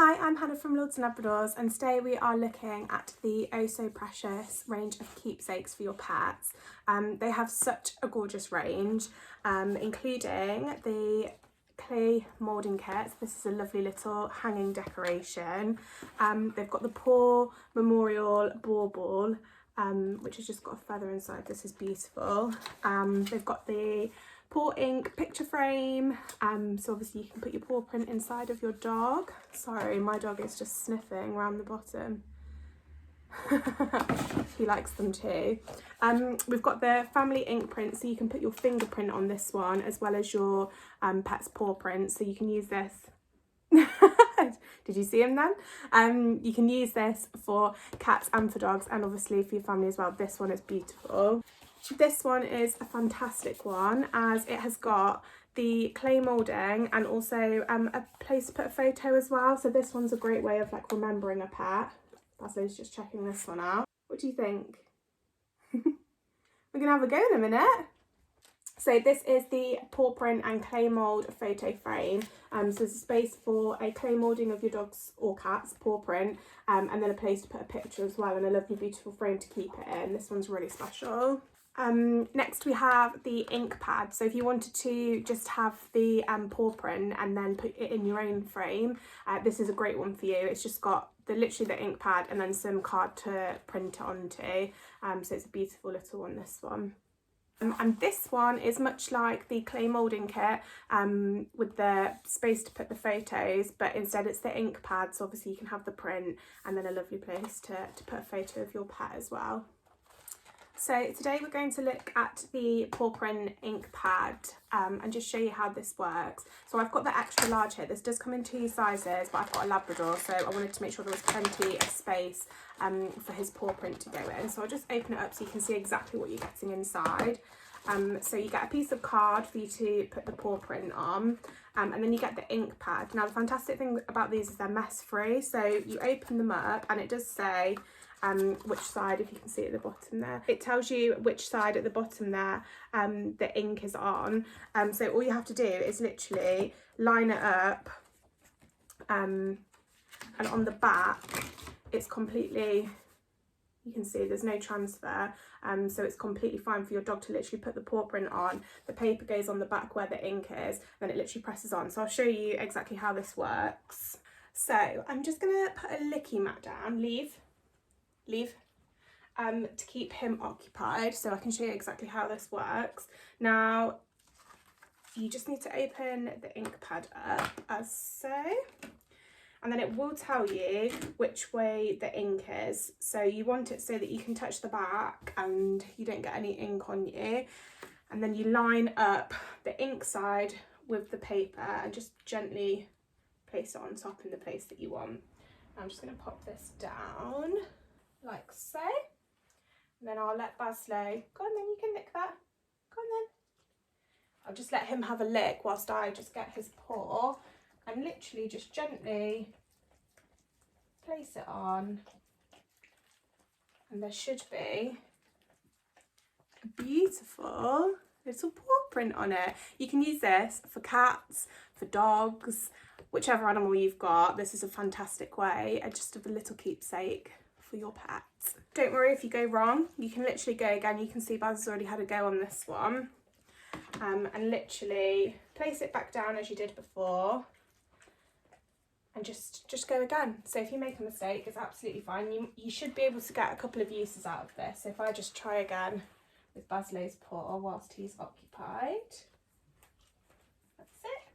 Hi, I'm Hannah from Lords and Labradors, and today we are looking at the Oh So Precious range of keepsakes for your pets. They have such a gorgeous range, including the clay moulding kits. This is a lovely little hanging decoration. They've got the Paw Memorial Bauble, which has just got a feather inside. This is beautiful. They've got the paw ink picture frame, so obviously you can put your paw print inside of your dog. Sorry, my dog is just sniffing around the bottom. He likes them too. We've got the family ink print, so you can put your fingerprint on this one as well as your pet's paw print, so you can use this. Did you see him then? You can use this for cats and for dogs, and obviously for your family as well. This one is beautiful. This one is a fantastic one as it has got the clay moulding and also a place to put a photo as well. So this one's a great way of like remembering a pet. Basil's just checking this one out. What do you think? We're gonna have a go in a minute. So this is the paw print and clay mould photo frame. So there's a space for a clay moulding of your dog's or cat's paw print, and then a place to put a picture as well, and a lovely beautiful frame to keep it in. This one's really special. Next we have the ink pad. So if you wanted to just have the paw print and then put it in your own frame, this is a great one for you. It's just got literally the ink pad and then some card to print it onto. So it's a beautiful little one, this one. And this one is much like the clay moulding kit, with the space to put the photos, but instead it's the ink pad, so obviously you can have the print and then a lovely place to put a photo of your pet as well. So today we're going to look at the paw print ink pad and just show you how this works. So I've got the extra large here. This does come in 2 sizes, but I've got a Labrador, so I wanted to make sure there was plenty of space for his paw print to go in. So I'll just open it up so you can see exactly what you're getting inside. So you get a piece of card for you to put the paw print on, and then you get the ink pad. Now the fantastic thing about these is they're mess free, so you open them up and it does say which side, if you can see at the bottom there, it tells you which side at the bottom there the ink is on. So all you have to do is literally line it up, and on the back it's completely, you can see there's no transfer, so it's completely fine for your dog to literally put the paw print on. The paper goes on the back where the ink is, then it literally presses on. So I'll show you exactly how this works. So I'm just gonna put a licky mat down, leave, to keep him occupied, so I can show you exactly how this works. Now you just need to open the ink pad up as so, and then it will tell you which way the ink is. So you want it so that you can touch the back and you don't get any ink on you, and then you line up the ink side with the paper and just gently place it on top in the place that you want. I'm just going to pop this down like so, and then I'll let Baslo go on, then you can lick that, go on then. I'll just let him have a lick whilst I just get his paw and literally just gently place it on, and there should be a beautiful little paw print on it. You can use this for cats, for dogs, whichever animal you've got. This is a fantastic way, just of a little keepsake for your pets. Don't worry if you go wrong, you can literally go again. You can see Baz has already had a go on this one, and literally place it back down as you did before, and just go again. So if you make a mistake, it's absolutely fine. You should be able to get a couple of uses out of this. So if I just try again with Baslo's paw whilst he's occupied, that's it.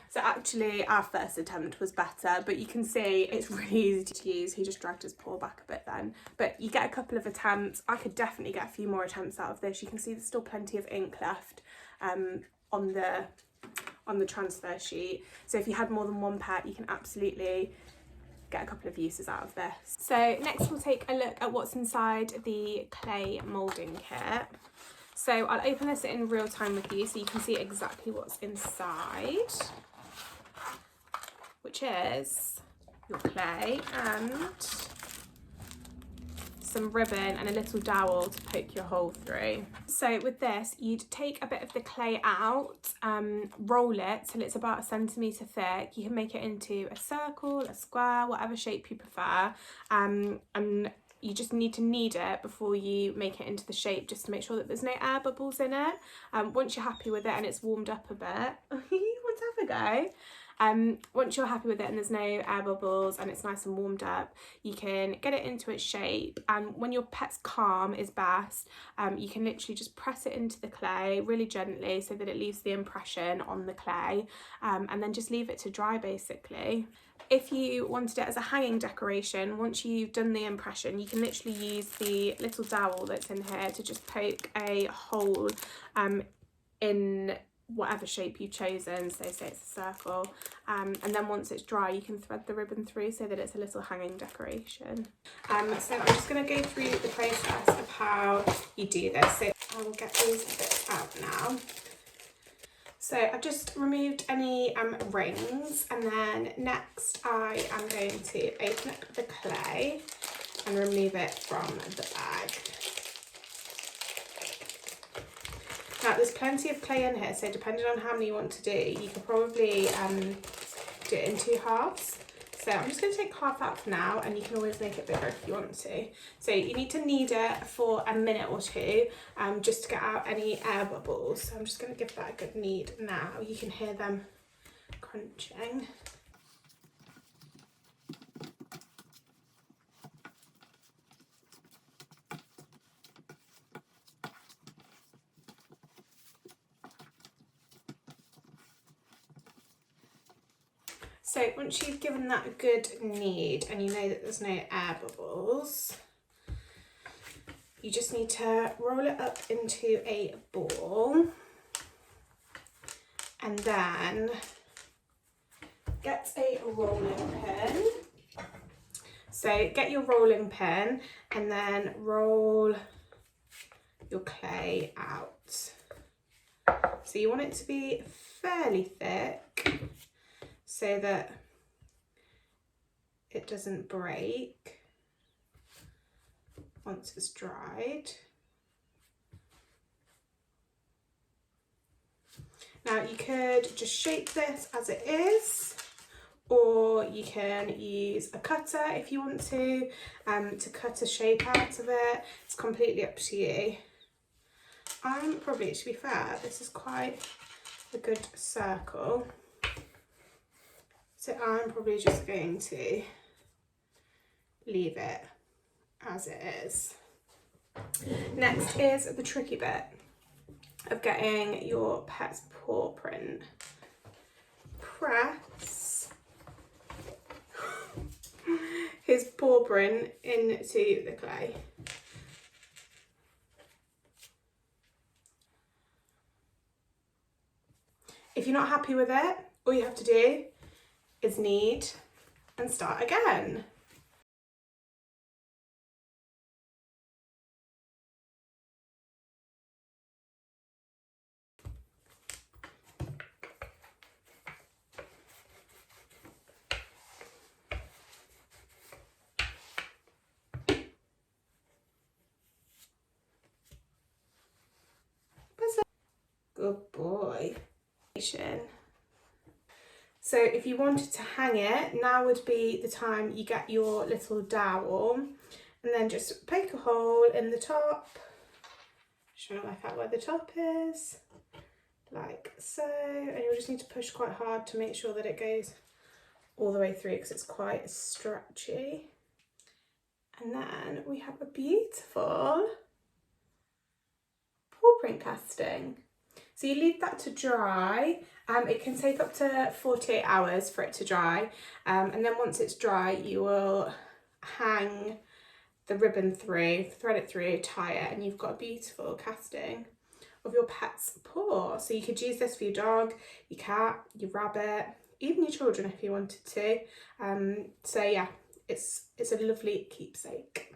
So actually our first attempt was better, but you can see it's really easy to use. He just dragged his paw back a bit then, but you get a couple of attempts. I could definitely get a few more attempts out of this. You can see there's still plenty of ink left on the transfer sheet. So if you had more than one pet, you can absolutely get a couple of uses out of this. So next we'll take a look at what's inside the clay moulding kit. So I'll open this in real time with you so you can see exactly what's inside, which is your clay and some ribbon and a little dowel to poke your hole through. So with this, you'd take a bit of the clay out, roll it till it's about 1 centimetre thick. You can make it into a circle, a square, whatever shape you prefer, and you just need to knead it before you make it into the shape, just to make sure that there's no air bubbles in it. Once you're happy with it and it's warmed up a bit, let's have a go. Once you're happy with it and there's no air bubbles and it's nice and warmed up, you can get it into its shape, and when your pet's calm is best, you can literally just press it into the clay really gently so that it leaves the impression on the clay, and then just leave it to dry basically. If you wanted it as a hanging decoration, once you've done the impression, you can literally use the little dowel that's in here to just poke a hole in whatever shape you've chosen, so say it's a circle, and then once it's dry you can thread the ribbon through so that it's a little hanging decoration. So I'm just going to go through the process of how you do this. So I will get these bits out now. So I've just removed any rings, and then next I am going to open up the clay and remove it from the bag. Now there's plenty of clay in here, so depending on how many you want to do, you could probably do it in 2 halves. So I'm just going to take half out for now, and you can always make it bigger if you want to. So you need to knead it for a minute or 2 just to get out any air bubbles. So I'm just going to give that a good knead now. You can hear them crunching. So once you've given that a good knead and you know that there's no air bubbles, you just need to roll it up into a ball, and then get a rolling pin. So get your rolling pin and then roll your clay out. So you want it to be fairly thick, so that it doesn't break once it's dried. Now you could just shape this as it is, or you can use a cutter if you want to cut a shape out of it. It's completely up to you. Probably, to be fair, this is quite a good circle. So I'm probably just going to leave it as it is. Next is the tricky bit of getting your pet's paw print. Press his paw print into the clay. If you're not happy with it, all you have to do is knead and start again. Good boy. So if you wanted to hang it, now would be the time you get your little dowel and then just poke a hole in the top. Trying to work out where the top is, like so, and you'll just need to push quite hard to make sure that it goes all the way through because it's quite stretchy. And then we have a beautiful paw print casting. So you leave that to dry. It can take up to 48 hours for it to dry, and then once it's dry you will hang the ribbon through, thread it through, tie it, and you've got a beautiful casting of your pet's paw. So you could use this for your dog, your cat, your rabbit, even your children if you wanted to. So yeah, it's a lovely keepsake.